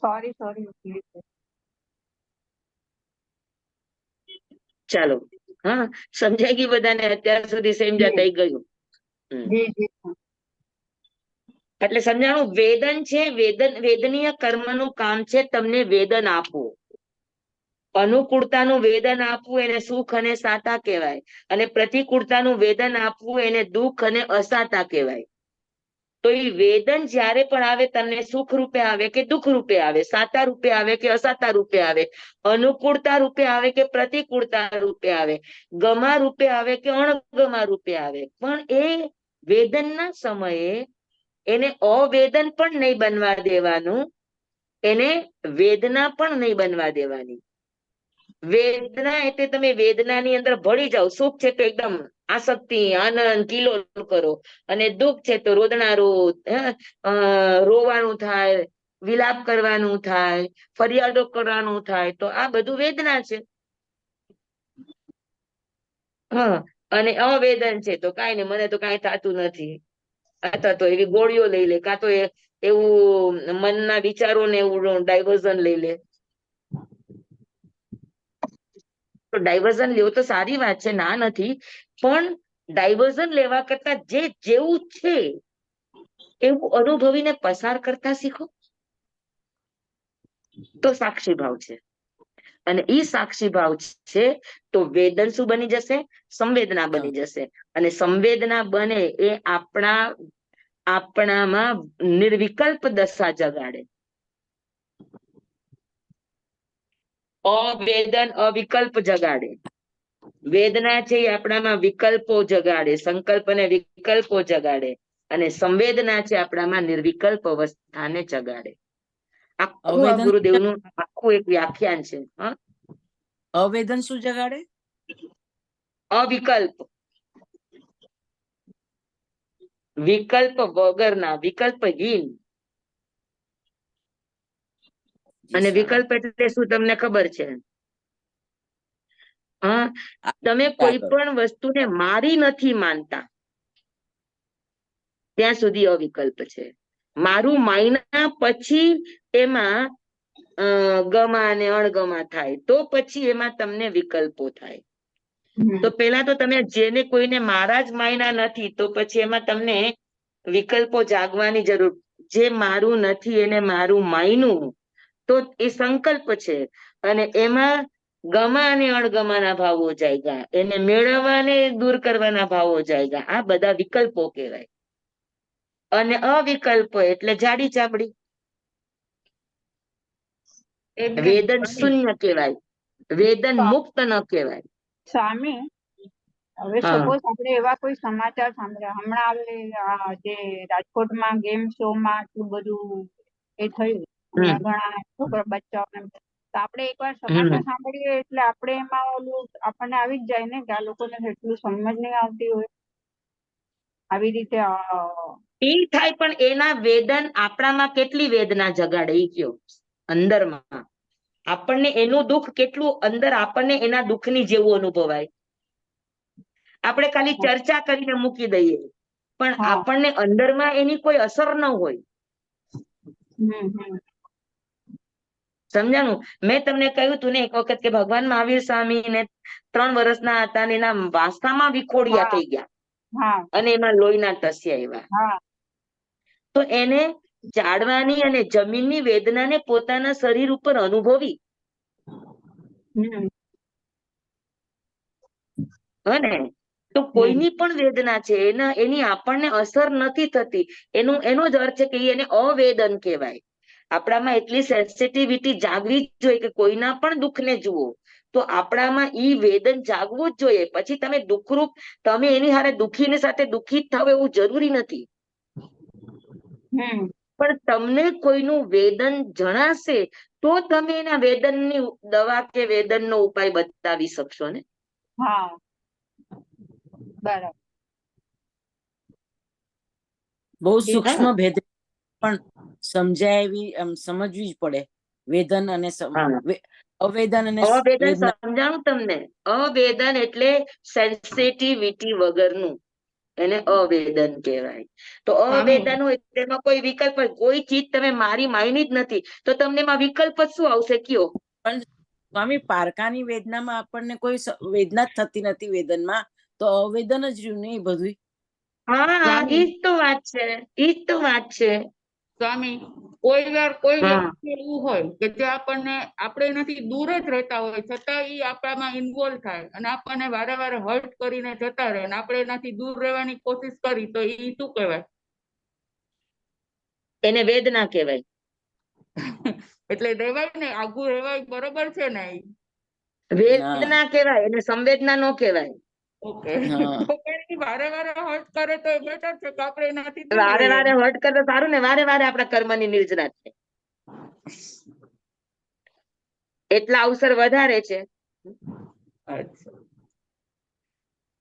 Sorry ચાલો, હા, સમજાઈ ગઈ બધાને? અત્યાર સુધી સમજા થઈ ગયું? એટલે સમજાણું. વેદન છે, વેદનીય કર્મનું કામ છે તમને વેદન આપવું. અનુકૂળતાનું વેદન આપવું એને સુખ અને સાતા કહેવાય, અને પ્રતિકૂળતાનું વેદન આપવું એને દુઃખ અને અસાતા કહેવાય. તો એ વેદન જ્યારે પણ આવે તમને સુખ રૂપે આવે કે દુઃખ રૂપે આવે, સાતા રૂપે આવે કે અસાતા રૂપે આવે, અનુકૂળતા રૂપે આવે કે પ્રતિકૂળતા રૂપે આવે, ગમા રૂપે આવે કે અણગમા રૂપે આવે, પણ એ વેદનના સમયે એને અવેદન પણ નહીં બનવા દેવાનું, એને વેદના પણ નહીં બનવા દેવાની. વેદના એટલે તમે વેદનાની અંદર ભળી જાઓ. સુખ છે તો એકદમ આસક્તિ, આનંદ, કિલોલ કરો, અને દુઃખ છે તો રોદણા રોદ, રોવાનું થાય, વિલાપ કરવાનું થાય, ફરિયાદો કરવાનું થાય. તો આ બધું વેદના છે. હા, અને અવેદન છે તો કાંઈ નહીં, મને તો કાંઈ થતું નથી, અથવા તો એવી ગોળીઓ લઈ લે, કાં તો એવું મનના વિચારોને એવું ડાયવર્ઝન લઈ લે. તો ડાયવર્ઝન લેવું તો સારી વાત છે, ના નથી, પણ ડાયવર્ઝન લેવા કરતા જે જેવું છે એવું અનુભવીને પસાર કરતા શીખો, તો સાક્ષી ભાવ છે. અને ઈ સાક્ષી ભાવ છે તો વેદન શું બની જશે? સંવેદના બની જશે. અને સંવેદના બને એ આપણામાં નિર્વિકલ્પ દશા જગાડે. અવેદન અવિકલ્પ જગાડે. વેદના છે એ આપણામાં વિકલ્પો જગાડે, સંકલ્પ અને વિકલ્પો જગાડે, અને સંવેદના છે આપણામાં નિર્વિકલ્પ અવસ્થાને જગાડે. આખું આ ગુરુદેવનું આખું એક વ્યાખ્યાન છે. અવેદન શું જગાડે? અવિકલ્પ, વિકલ્પ વગરના, વિકલ્પહીન. અને વિકલ્પ એટલે શું તમને ખબર છે? તમે કોઈ પણ વસ્તુને મારી નથી માનતા ત્યાં સુધી અવિકલ્પ છે. મારું માયના પછી એમાં ગમા અને અણગમા થાય, તો પછી એમાં તમને વિકલ્પો થાય. તો પેલા તો તમે જેને કોઈને મારા જ માયના નથી, તો પછી એમાં તમને વિકલ્પો જાગવાની જરૂર. જે મારું નથી એને મારું માયનું, તો એ સંકલ્પ છે. અને એમાં ગમા અને અણગમાના ભાવો જાગ્યા, એને મેળવવાને દૂર કરવાના ભાવો જાગ્યા. આ બધા વિકલ્પો કહેવાય. અને અવિકલ્પ એટલે જાડી ચામડી, વેદન શૂન્ય કહેવાય, વેદન મુક્ત ન કહેવાય. સ્વામી, હવે સપોઝ આપણે એવા કોઈ સમાચાર સાંભળ્યા, હમણાં જે રાજકોટમાં ગેમ શો માં આટલું બધું એ થયું, ઘણા છોકરા બચ્ચાઓને, તો આપણે એકવાર સમાચાર સાંભળીએ એટલે આપણે એમાં ઓલું આપણને આવી જ જાય ને કે આ લોકોને એટલું સમજ નહીં આવતી હોય. આવી રીતે એ થાય, પણ એના વેદન આપણામાં કેટલી વેદના જગાડે એ કયો? અંદરમાં આપણને એનું દુઃખ કેટલું અંદર આપણને એના દુઃખની જેવું અનુભવાય. આપણે ખાલી ચર્ચા કરીને મૂકી દઈએ, પણ આપણને અંદરમાં એની કોઈ અસર ન હોય. સમજાણું? મેં તમને કહ્યું તું ને એક વખત કે ભગવાન મહાવીર સ્વામી ને 3 વર્ષના હતા ને એના વાસ્તામાં વિખોડિયા થઈ ગયા, અને એમાં લોહીના ટસ્યા આવ્યા. તો એને ઝાડવાની અને જમીનની વેદનાને પોતાના શરીર ઉપર અનુભવી. અને તો કોઈની પણ વેદના છે એની આપણને અસર નથી થતી, એનો જ અર્થ છે કે એને અવેદન કહેવાય. આપણામાં એટલી સેન્સિટિવિટી જાગવી જ જોઈએ કે કોઈના પણ દુઃખને જુઓ તો આપણામાં ઈ વેદન જાગવું જ જોઈએ. પછી તમે દુઃખરૂપ તમે એની હારે દુઃખીની સાથે દુઃખી થાવ એવું જરૂરી નથી, પણ તમને કોઈનું વેદન જણાશે તો તમે એના વેદનની દવા કે વેદનનો ઉપાય બતાવી શકશો ને. બરાબર. બહુ સૂક્ષ્મ ભેદ પણ સમજાય એવી સમજવી જ પડે. વેદન અને અવેદન અને અવેદન સમજાણું તમને. અવેદન એટલે સેન્સિટિવિટી વગરનું, એને અવેદન કહેવાય. તો સ્વામી અવેદન હોય તેમાં કોઈ વિકલ્પ હોય, કોઈ ચીજ તમે મારી માયની જ નથી તો તમને એમાં વિકલ્પ જ શું આવશે કયો? પણ સ્વામી પારકાની વેદનામાં આપણને કોઈ વેદના જ થતી નથી વેદનમાં, તો અવેદન જ રહ્યું ને એ બધું. હા સ્વામી ઈ જ તો વાત છે, ઈ જ તો વાત છે. સ્વામી કોઈ વાર કોઈ હા વ્યક્તિ એવું હોય કે જે આપણને આપણે એનાથી દૂર જ રહેતા હોય છતાં એ આપણામાં ઇન્વોલ્વ થાય અને આપણને વારે વારે હર્ટ કરીને જતા રહે અને આપણે એનાથી દૂર રહેવાની કોશિશ કરી તો એ શું કહેવાય? એને વેદના કહેવાય. એટલે રહેવાય ને, આઘું રહેવાય, બરોબર છે ને? વેદના કહેવાય, એને સંવેદના નો કહેવાય. ઓકે. હા તો પછી વારે વારે હર્ટ કરે તો એ બેટર છે કે આપણે એનાથી દૂર વારે રહીએ. વારે હર્ટ કરે તો સારું ને, વારે વારે આપણા કર્મની નિર્જરા છે એટલા અવસર વધારે છે. અચ્છા.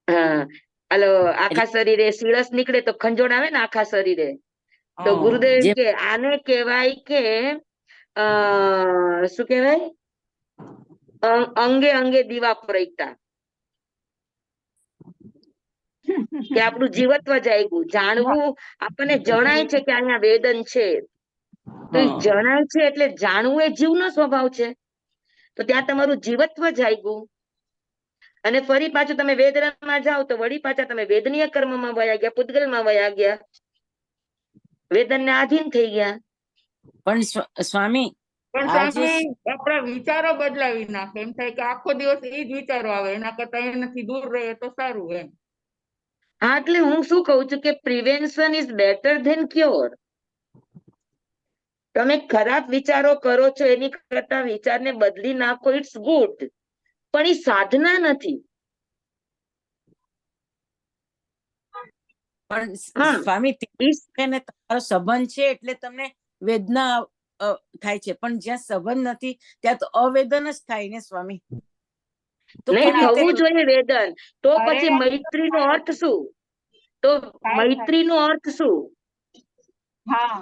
હા હાલો, આખા શરીરે સીળસ નીકળે તો ખંજોળ આવે ને આખા શરીરે, તો હા. ગુરુદેવ જેમ કે આને કહેવાય કે શું કહેવાય? અંગે અંગે દીવા પ્રગટા, કે આપણું જીવત્વ જાગ્યું. જાણવું, આપણને જણાય છે કે અહીંયા વેદન છે, તો એ હા. જણાય છે એટલે જાણવું એ જીવનો સ્વભાવ છે, તો ત્યાં તમારું જીવત્વ જાગ્યું. અને ફરી પાછું તમે વેદનામાં જાઓ તો વળી પાછા તમે વેદનીય કર્મમાં વયા ગયા, પૂતગલમાં વયા ગયા, વેદનને આધીન થઈ ગયા. પણ સ્વામી પણ આ જે સ્વામી આપણા વિચારો બદલાવી નાખે, એમ થાય કે આખો દિવસ એ જ વિચારો આવે, એના કરતા એનાથી દૂર રહે તો સારું એમ. હા એટલે હું શું કઉ છું કે prevention is better than cure. તમે ખરાબ વિચારો કરો છો એની કરતા વિચારને બદલી નાખો, ઇટ્સ ગુડ, પણ એ સાધના નથી. પણ હા સ્વામી ઈ- તમારો સંબંધ છે એટલે તમને વેદના થાય છે, પણ જ્યાં સંબંધ નથી ત્યાં તો અવેદન જ થાય ને સ્વામી. તો નહીં કેવી રીતે? થવું જોઈએ વેદન, તો અરે પછી મૈત્રીનો અર્થ શું? તો થાય થાય. મૈત્રીનો અર્થ શું? હા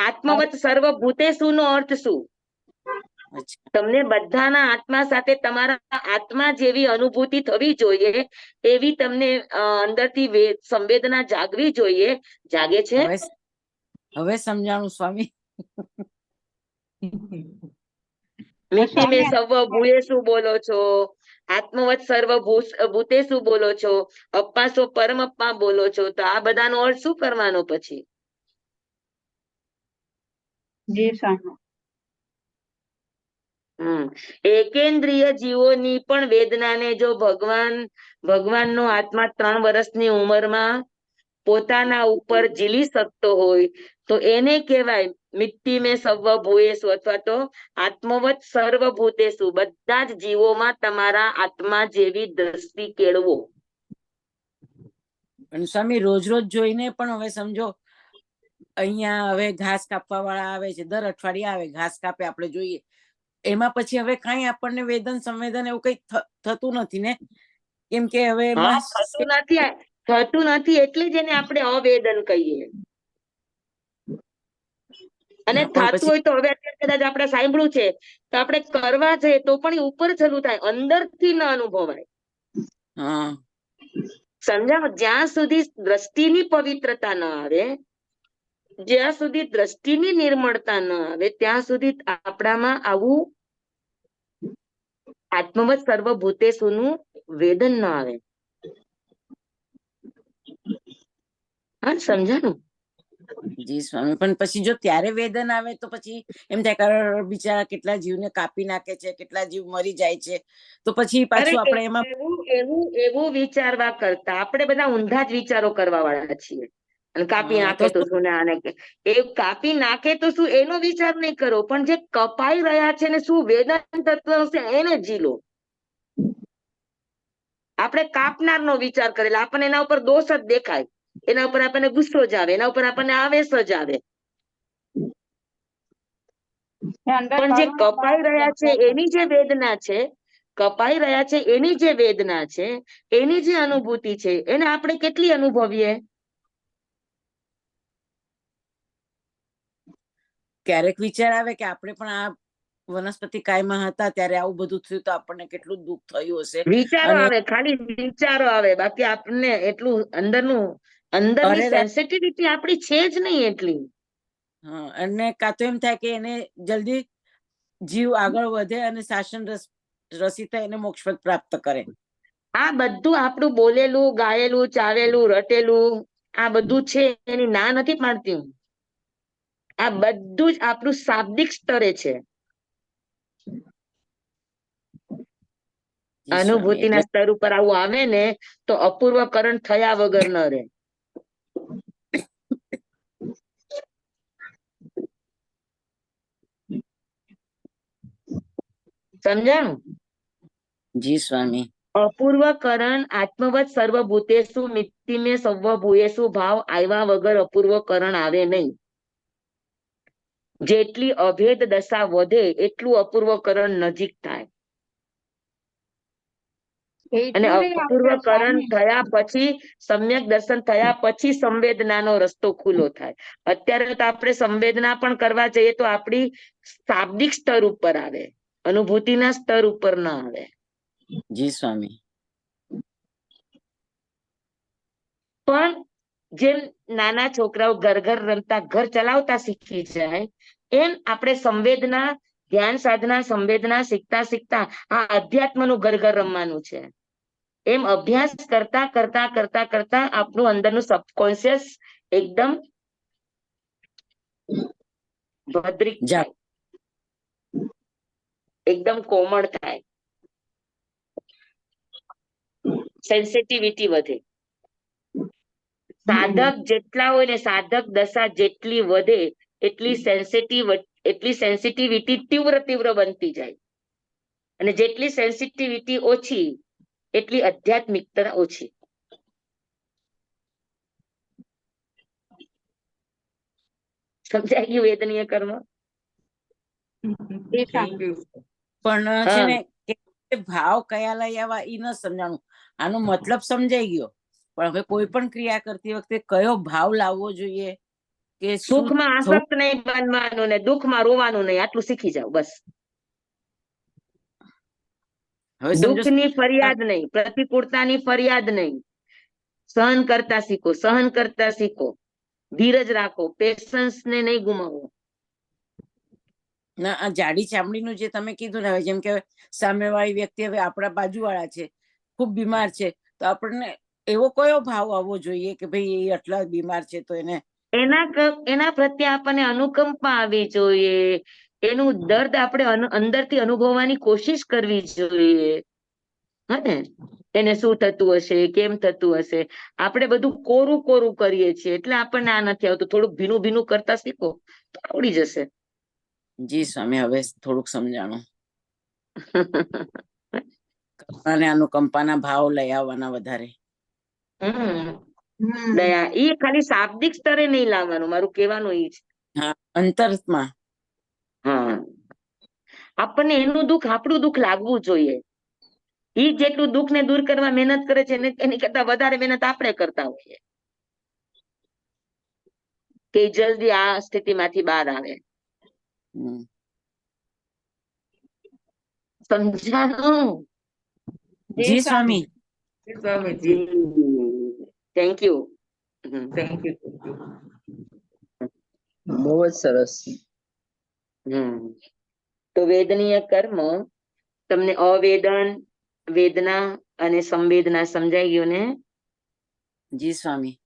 આત્મવત સર્વભૂતેષુ નો અર્થ શું? અચ્છા. તમને બધાના આત્મા સાથે તમારા આત્મા જેવી અનુભૂતિ થવી જોઈએ, એવી તમને અંદરથી સંવેદના જાગવી જોઈએ. જાગે છે? હવે હવે સમજાણું સ્વામી. તો મિટ્ટી મેં સ્વામી સર્વ ભૂએ શું બોલો છો? આત્મવત સર્વ ભૂતે શું બોલો છો? અપ્પાસો પરમ અપ્પા બોલો છો, તો આ બધાનો અર્થ શું કરવાનો પછી? જી સ્વામી. એકેન્દ્રિય જીવોની પણ વેદનાને જો ભગવાનનો આત્મા 3 વર્ષની ઉંમરમાં પોતાના ઉપર ઝીલી શકતો હોય તો એને કહેવાય મિટ્ટી મેં સર્વ ભૂએસુ, અથવા તો આત્મવત સર્વભૂતેષુ, બધા જ જીવોમાં તમારા આત્મા જેવી દ્રષ્ટિ કેળવો. પણ સ્વામી રોજ રોજ જોઈને પણ હવે સમજો અહીંયા હવે ઘાસ કાપવા વાળા આવે છે, દર અઠવાડિયે આવે ઘાસ કાપે, આપણે જોઈએ, એમાં પછી હવે કઈ આપણને વેદન સંવેદન એવું કઈ થતું નથી ને, કેમ કે હવે હા એમાં થતું નથી એટલે જ એને આપણે અવેદન કહીએ. અને પણ થતું પછી હોય તો હવે અત્યારે કદાચ આપણે સાંભળ્યું છે તો આપણે કરવા જઈએ તો પણ એ ઉપર છલું થાય, અંદરથી ન અનુભવાય. હા સમજાવો? જ્યાં સુધી દ્રષ્ટિની પવિત્રતા ન આવે, જ્યાં સુધી દ્રષ્ટિની નિર્મળતા ન આવે, ત્યાં સુધી આપણામાં આવું આત્મવત સર્વભૂતેષુનું વેદન ન આવે. હા સમજાણું? જી સ્વામી. પણ પછી જો ત્યારે વેદન આવે તો પછી એમ થાય કે બિચારા કેટલા જીવને કાપી નાખે છે, કેટલા જીવ મરી જાય છે, તો પછી અરે પાછું આપણે એમાં એવું વિચારવા કરતા આપણે બધા ઊંધા જ વિચારો કરવા વાળા છીએ. અને કાપી તો નાખે તો શું ને આને કે એ કાપી નાખે તો શું એનો વિચાર નહીં કરો, પણ જે કપાઈ રહ્યા છે ને શું વેદન તત્વ હશે એને ઝીલો. આપણે કાપનાર નો વિચાર કરેલા, આપણને એના ઉપર દોષ જ દેખાય, એના ઉપર આપણને ગુસ્સો જ આવે, એના ઉપર આપણને આવેશ જ આવે. અંદર પણ જે કરુણા કપાઈ ભાવ રહ્યા છે જગતા એની જે વેદના છે, કપાઈ રહ્યા છે એની જે વેદના છે, એની જે અનુભૂતિ છે, એને આપણે કેટલી અનુભવીએ? ક્યારેક વિચાર આવે કે આપણે પણ આ વનસ્પતિ કાયમાં હતા ત્યારે આવું બધું થયું તો આપણને કેટલું દુઃખ થયું હશે. વિચારો અને આવે, ખાલી વિચારો આવે, બાકી આપણને એટલું અંદરની અરે સેન્સિટિવિટી આપણી છે જ નહીં એટલી. હા, અને કાં તો એમ થાય કે એને જલ્દી જીવ આગળ વધે અને શાસન રસીતા એને મોક્ષ પદ પ્રાપ્ત કરે. આ બધું આપણું બોલેલું, ગાયેલું, ચાવેલું, રટેલું આ બધું છે, એની ના નથી પાડતી હું. આ બધું જ આપણું શાબ્દિક સ્તરે છે. જી સ્વામી. અનુભૂતિના સ્તર ઉપર આવું આવે ને તો અપૂર્વકરણ થયા વગર ન રહે. સમજાણું? જી સ્વામી. અપૂર્વકરણ આત્મવત સર્વભૂતેષુ મિત્તિમે સર્વભૂયેષુ ભાવ આવ્યા વગર અપૂર્વકરણ આવે નહીં. જેટલી અભેદ દશા વધે એટલું અપૂર્વકરણ નજીક થાય. અને એટલું નહીં આવતા અપૂર્વકરણ સ્વામી. થયા પછી, સમ્યક દર્શન થયા પછી સંવેદનાનો રસ્તો ખુલ્લો થાય. અત્યારે તો આપણે સંવેદના પણ કરવા જઈએ તો આપણી શાબ્દિક સ્તર ઉપર આવે, અનુભૂતિના સ્તર ઉપર ના આવે. જી સ્વામી. પણ જેમ નાના છોકરાઓ ઘર ઘર રમતા ઘર ચલાવતા શીખી જાય, એમ આપણે સંવેદના, ધ્યાન સાધના, સંવેદના શીખતા શીખતા આ અધ્યાત્મનું ઘર ઘર રમવાનું છે. એમ અભ્યાસ કરતા કરતા કરતા કરતા આપણું અંદરનું સબકોન્શિયસ એકદમ ભદ્રિક થાય, એકદમ કોમળ થાય, સેન્સિટિવિટી વધે. સાધક જેટલા હોય ને, સાધક દશા જેટલી વધે એટલી સેન્સિટિવિટી તીવ્ર તીવ્ર બનતી જાય. અને જેટલી સેન્સિટિવિટી ઓછી એટલી આધ્યાત્મિકતા ઓછી. સમજાઈ ગયું વેદનીય કર્મ? Thank you. પણ છે ને કે ભાવ કયા લઈ આવવા એ ન સમજાણું. આનો મતલબ સમજાઈ ગયો, પણ હવે કોઈ પણ ક્રિયા કરતી વખતે કયો ભાવ લાવવો જોઈએ કે શું સુખમાં થવું. આસક્ત નહીં બનવાનું ને દુઃખમાં રોવાનું નહીં, આટલું શીખી જાવ બસ. હવે સમજો દુઃખની ફરિયાદ નહીં, પ્રતિકૂળતાની ફરિયાદ નહીં. સહન કરતા શીખો, સહન કરતા શીખો, ધીરજ રાખો, પેશન્સ ને નહીં ગુમાવો. ના, આ જાડી ચામડીનું જે તમે કીધું ને, હવે જેમ કે સામેવાળી વ્યક્તિ હવે આપણા બાજુવાળા છે, ખૂબ બીમાર છે, તો આપણને એવો કયો ભાવ આવવો જોઈએ કે ભાઈ એ આટલા બીમાર છે તો એને એના પ્રત્યે આપણને અનુકંપા આવવી જોઈએ. એનું દર્દ આપણે અંદરથી અનુભવવાની કોશિશ કરવી જોઈએ. હે, એને શું થતું હશે, કેમ થતું હશે. આપણે બધું કોરું કોરું કરીએ છીએ એટલે આપણને આ નથી આવતું. થોડુંક ભીનું ભીનું કરતા શીખો તો આવડી જશે. જી સ્વામી, હવે થોડુંક સમજાણું. અને અનુકંપાના ભાવ લઈ આવવાના વધારે. દયા એ ખાલી શાબ્દિક સ્તરે નહીં લાવવાનું, મારું કહેવાનું એ છે. હા, અંતરમાં. હા, આપણને એનું દુઃખ આપણું દુઃખ લાગવું જોઈએ. એ જેટલું દુઃખ ને દૂર કરવા મહેનત કરે છે એની કરતા વધારે મહેનત આપણે કરતા હોઈએ કે જલ્દી આ સ્થિતિમાંથી બહાર આવે. સમજાણું? જી સ્વામી. સ્વામીજી, થેન્ક યુ. Thank you. બહુ જ સરસ. તો વેદનીય કર્મ તમને અવેદન, વેદના અને સંવેદના સમજાઈ ગયું ને? જી સ્વામી.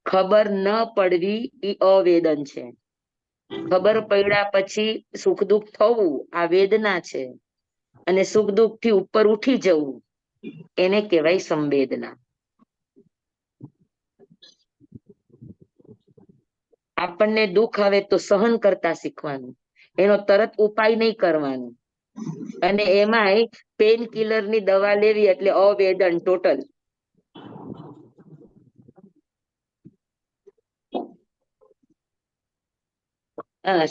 ખબર ન પડવી એ અવેદન છે. ખબર પડ્યા પછી સુખ દુઃખ થવું આ વેદના છે. અને સુખ દુઃખ થી ઉપર ઉઠી જવું એને કહેવાય સંવેદના. આપણને દુઃખ આવે તો સહન કરતા શીખવાનું, એનો તરત ઉપાય નહીં કરવાનો. અને એમાંય પેન કિલર ની દવા લેવી એટલે અવેદન ટોટલ.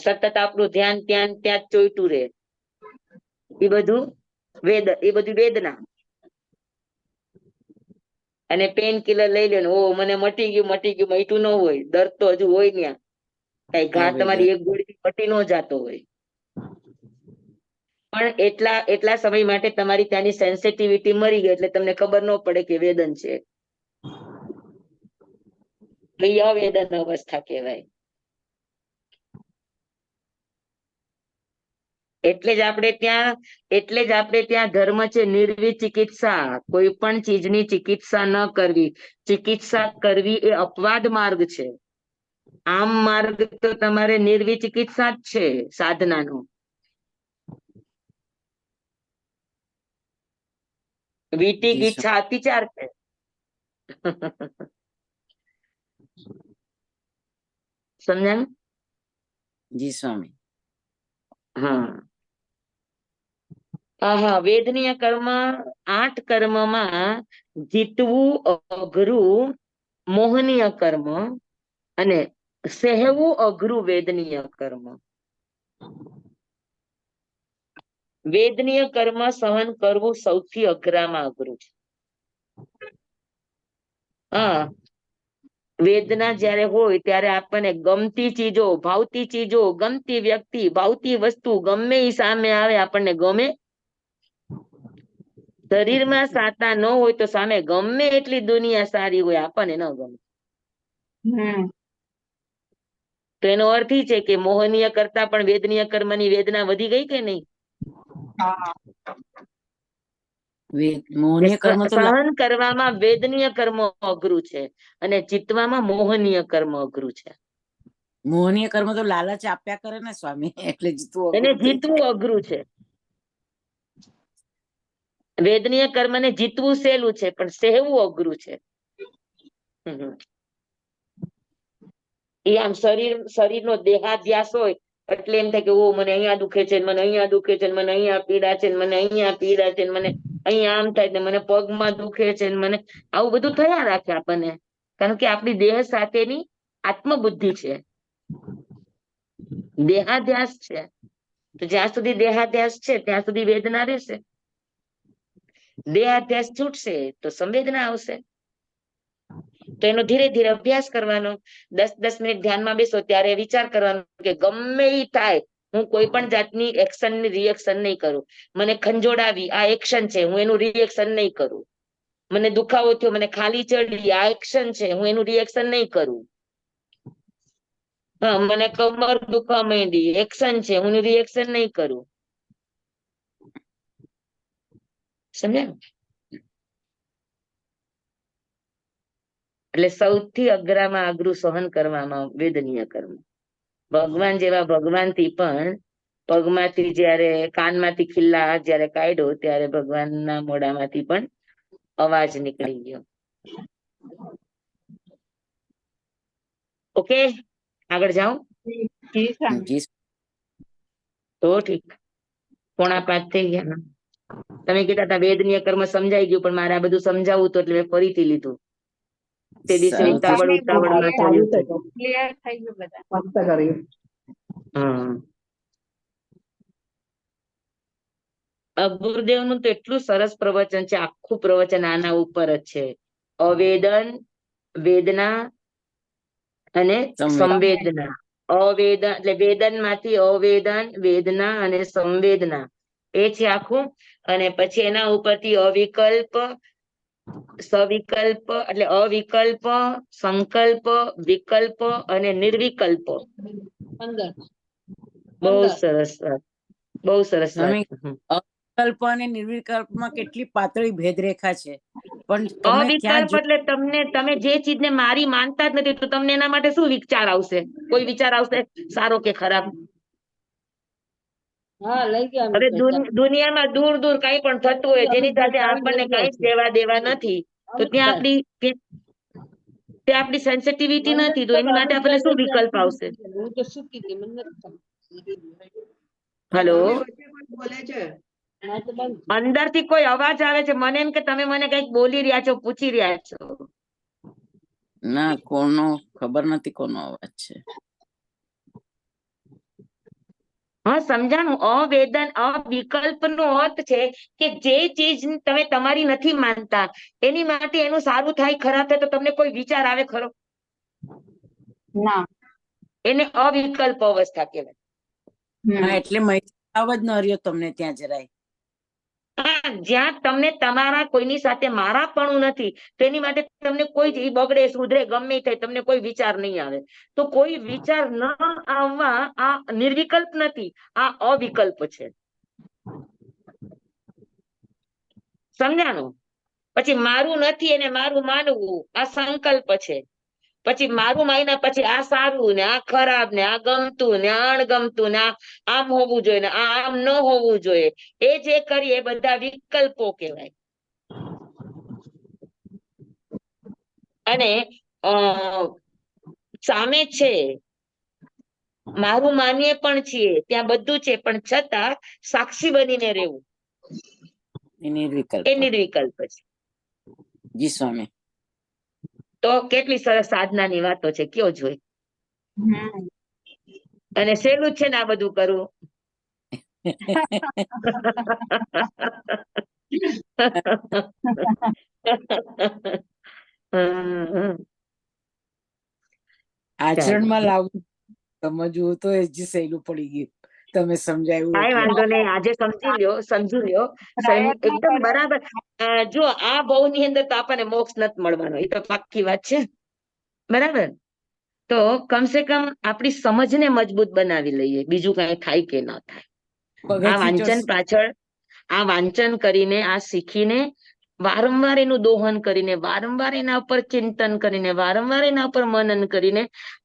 સતત આપણું ધ્યાન ત્યાં જ ચોઈટું રહે. એ બધું વેદના. અને પેન કિલર લઈ લે, ઓ મને મટી ગયું મટ્યું ન હોય, દર્દ તો હજુ હોય ત્યાં. કઈ ઘા તમારી એક ગોળીથી મટી ન જાતો હોય. પણ એટલા સમય માટે તમારી ત્યાંની સેન્સિટિવિટી મરી ગઈ એટલે તમને ખબર ન પડે કે વેદન છે. એ અવેદન અવસ્થા કહેવાય. એટલે જ આપણે ત્યાં ધર્મ છે નિર્વિચિકિત્સા. કોઈ પણ ચીજની ચિકિત્સા ન કરવી. ચિકિત્સા કરવી એ અપવાદ માર્ગ છે. આમ માર્ગ તો તમારે નિર્વિચિકિત્સા જ છે સાધનાનો. વિતિકિચ્છા અતિચાર છે. સમજાયું? જી સ્વામી. હા, વેદનીય કર્મ 8 કર્મમાં જીતવું અઘરું મોહનીય કર્મ અને સહેવું અઘરું વેદનીય કર્મ. વેદનીય કર્મ સહન કરવું સૌથી અઘરામાં અઘરું છે. હા, વેદના જ્યારે હોય ત્યારે આપણને ગમતી ચીજો, ભાવતી ચીજો, ગમતી વ્યક્તિ, ભાવતી વસ્તુ ગમે એ સામે આવે આપણને ગમે. શરીરમાં સાતા ન હોય તો સામે ગમે એટલી દુનિયા સારી હોય આપણને ન ગમે. તો એનો અર્થ એ છે કે મોહનીય કરતા પણ વેદનીય કર્મની વેદના વધી ગઈ કે નહીં? મોહનીય કર્મ તો સહન કરવામાં વેદનીય કર્મ અઘરું છે અને જીતવામાં મોહનીય કર્મ અઘરું છે. મોહનીય કર્મ તો લાલચ આપ્યા કરે ને સ્વામી, એટલે જીતવું એને અઘરું થઈ જીતવું અઘરું છે. વેદનીય કર્મને જીતવું સહેલું છે પણ સહેવું અઘરું છે. એ આમ શરીરનો દેહાધ્યાસ હોય એટલે એમ થાય કે ઓ મને અહીંયા દુખે છે, મને અહીંયા દુખે છે, મને અહીંયા પીડા છે, મને અહીંયા પીડા છે, મને અહીંયા આમ થાય છે, મને પગમાં દુખે છે, મને આવું બધું થયા રાખે આપણને. કારણ કે આપણી દેહ સાથેની આત્મબુદ્ધિ છે, દેહાધ્યાસ છે. તો જ્યાં સુધી દેહાધ્યાસ છે ત્યાં સુધી વેદના રહેશે. દેહાધ્યાસ છૂટશે તો સંવેદના આવશે. તો એનો ધીરે ધીરે અભ્યાસ કરવાનો. 10-10 મિનિટ ધ્યાનમાં બેસો ત્યારે વિચાર કરવાનો કે ગમે એ થાય હું કોઈ પણ જાતની એક્શન ની રિએક્શન નહીં કરું. મને ખંજોડાવી આ એક્શન છે, હું એનું રિએક્શન નહીં કરું. મને દુખાવો થયો, મને ખાલી ચડી આ એક્શન છે, હું એનું રિએક્શન નહીં કરું. હા, મને કમર દુખવા માંડી એક્શન છે, હું રિએક્શન નહીં કરું. સમજ્યા? એટલે સૌથી અઘરામાં અઘરું સહન કરવામાં વેદનીય કર્મ. ભગવાન જેવા ભગવાનથી પણ પગમાંથી જયારે કાનમાંથી ખિલ્લા જયારે કાઢ્યો ત્યારે ભગવાનના મોઢામાંથી પણ અવાજ નીકળી ગયો. ઓકે, આગળ જાઉં? તો ઠીક, 4:45 થઈ ગયા. તમે કીધા હતા વેદનીય કર્મ સમજાઈ ગયું, પણ મારે આ બધું સમજાવવું હતું એટલે મેં ફરીથી લીધું. તે દિવસે ઉતાવળમાં થયું. ક્લિયર થઈ ગયું બધા. ગુરુદેવનું તો એટલું સરસ પ્રવચન છે, આખું પ્રવચન આના ઉપર જ છે. અવેદન, વેદના અને સંવેદના. અવેદન એટલે વેદન માંથી અવેદન, વેદના અને સંવેદના એ છે આખું. અને પછી એના ઉપરથી અવિકલ્પ, સવિકલ્પ એટલે અવિકલ્પ, સંકલ્પ, વિકલ્પ અને નિર્વિકલ્પ. બહુ સરસ વાત, બહુ સરસ વાત. અવિકલ્પ અને નિર્વિકલ્પમાં કેટલી પાતળી ભેદરેખા છે. પણ અવિકલ્પ એટલે તમે જે ચીજને મારી માનતા જ નથી તો તમને એના માટે શું વિચાર આવશે? કોઈ વિચાર આવશે સારો કે ખરાબ? હવે દુનિયામાં દૂર દૂર કઈ પણ થતું હોય જેની સાથે આપણને કઈ લેવા દેવા નથી તો ત્યાં આપણી સેન્સિટિવિટી નથી તો એની માટે આપણને શું વિકલ્પ આવશે? હેલો, અંદરથી કોઈ અવાજ આવે છે, મને એમ કે તમે મને કઈક બોલી રહ્યા છો, પૂછી રહ્યા છો. ના, કોનો ખબર નથી કોનો અવાજ છે. હા, સમજાણું. અવેદન અવિકલ્પ નો અર્થ છે કે જે ચીજ તમે તમારી નથી માનતા એની માટે એનું સારું થાય ખરાબ થાય તો તમને કોઈ વિચાર આવે ખરો? ના. એને અવિકલ્પ અવસ્થા કહેવાય. એટલે આવાજ ન રહ્યો તમને ત્યાં જરાય. હા, જ્યાં તમને તમારા કોઈની સાથે મારાપણું નથી તો એની માટે તમને કોઈ જ બગડે સુધરે ગમે થાય તમને કોઈ વિચાર નહીં આવે. તો કોઈ વિચાર ન આવવા આ નિર્વિકલ્પ નથી, આ અવિકલ્પ છે. સમજાણું? પછી મારું નથી અને મારું માનવું આ સંકલ્પ છે. પછી મારું માન્યા પછી આ સારું ને આ ખરાબ ને આ ગમતું ને આ અણગમતું ને આ આમ હોવું જોઈએ ને આ આમ ન હોવું જોઈએ, એ જે કરીએ એ બધા વિકલ્પો કહેવાય. અને સામે છે મારું માનીએ પણ છીએ, ત્યાં બધું છે પણ છતાં સાક્ષી બનીને રહેવું એ નિર્વિકલ્પ. એ નિર્વિકલ્પ છે. જી સ્વામી. તો કેટલી સરસ સાધનાની વાતો છે, કયો જોઈ. અને સહેલું છે ને આ બધું કરવું. આચરણમાં લાવવું સમજવું તો એ જ સહેલું પડી ગયું. તમે સમજાયું કાંઈ એટલે. વાંધો નહીં, આજે સમજી લ્યો પ્રયત્ન એકદમ કરે. બરાબર. જો આ ભવ ની અંદર તો આપણને મોક્ષ નથી મળવાનો, એ તો પાક્કી વાત છે. બરાબર. તો કમસે કમ આપણી સમજને મજબૂત બનાવી લઈએ, બીજું કઈ થાય કે ન થાય. આ વાંચન કરીને આ શીખીને વારંવાર એનું દોહન કરીને વારંવાર એના ઉપર ચિંતન કરીને વારંવાર એના ઉપર મનન કરીને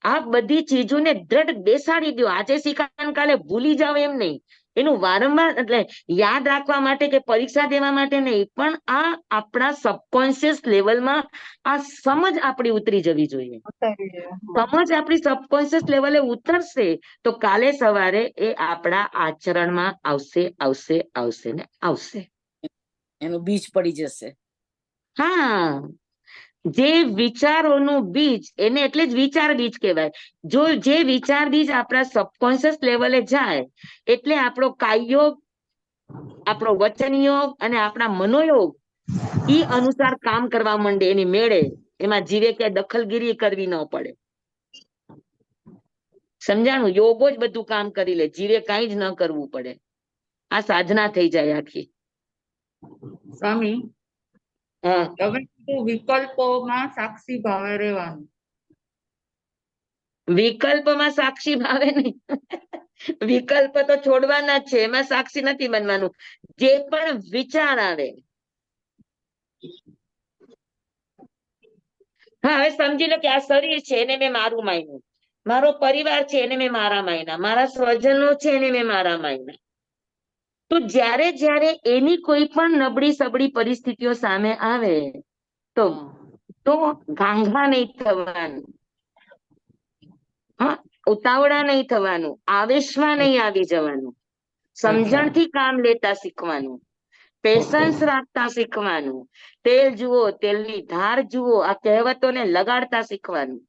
આ બધી ચીજોને દ્રઢ બેસાડી દો. આજે શીખાન કાલે ભૂલી જાવ એમ નહીં, એનું વારંવાર એટલે યાદ રાખવા માટે કે પરીક્ષા દેવા માટે નહીં, પણ આ આપણા સબકોન્શિયસ લેવલમાં આ સમજ આપણી ઉતરી જવી જોઈએ. સમજ આપણી સબકોન્શિયસ લેવલે ઉતરશે તો કાલે સવારે એ આપણા આચરણમાં આવશે ને આવશે. એનું બીજ પડી જશે. હા, જે વિચારોનું બીજ એને એટલે જ વિચાર બીજ કહેવાય. જો જે વિચાર બીજ આપણા સબકોન્શિયસ લેવલે જાય એટલે આપણો કાયયોગ, આપણો વચન યોગ અને આપણા મનોયોગ ઈ અનુસાર કામ કરવા માંડે એની મેળે. એમાં જીવે ક્યાંય દખલગીરી કરવી ન પડે. સમજાણું? યોગો જ બધું કામ કરી લે, જીવે કાંઈ જ ન કરવું પડે. આ સાધના થઈ જાય આખી. સ્વામી, હા, તમે કીધું વિકલ્પોમાં સાક્ષી ભાવે રહેવાનું. વિકલ્પમાં સાક્ષી ભાવે નહીં. વિકલ્પ તો છોડવાના જ છે, એમાં સાક્ષી નથી બનવાનું. જે પણ વિચાર આવે, હા હવે સમજી લો કે આ શરીર છે એને મેં મારું માન્યું, મારો પરિવાર છે એને મેં મારા માન્યા, મારા સ્વજનો છે એને મેં મારા માન્યા. તો જ્યારે જ્યારે એની કોઈ પણ નબળી સબળી પરિસ્થિતિઓ સામે આવે તો ઘાંઘા નહીં થવાનું, હા, ઉતાવળા નહીં થવાનું, આવેશમાં નહીં આવી જવાનું, સમજણથી કામ લેતા શીખવાનું, પેશન્સ રાખતા શીખવાનું, તેલ જુઓ તેલની ધાર જુઓ આ કહેવતોને લગાડતા શીખવાનું.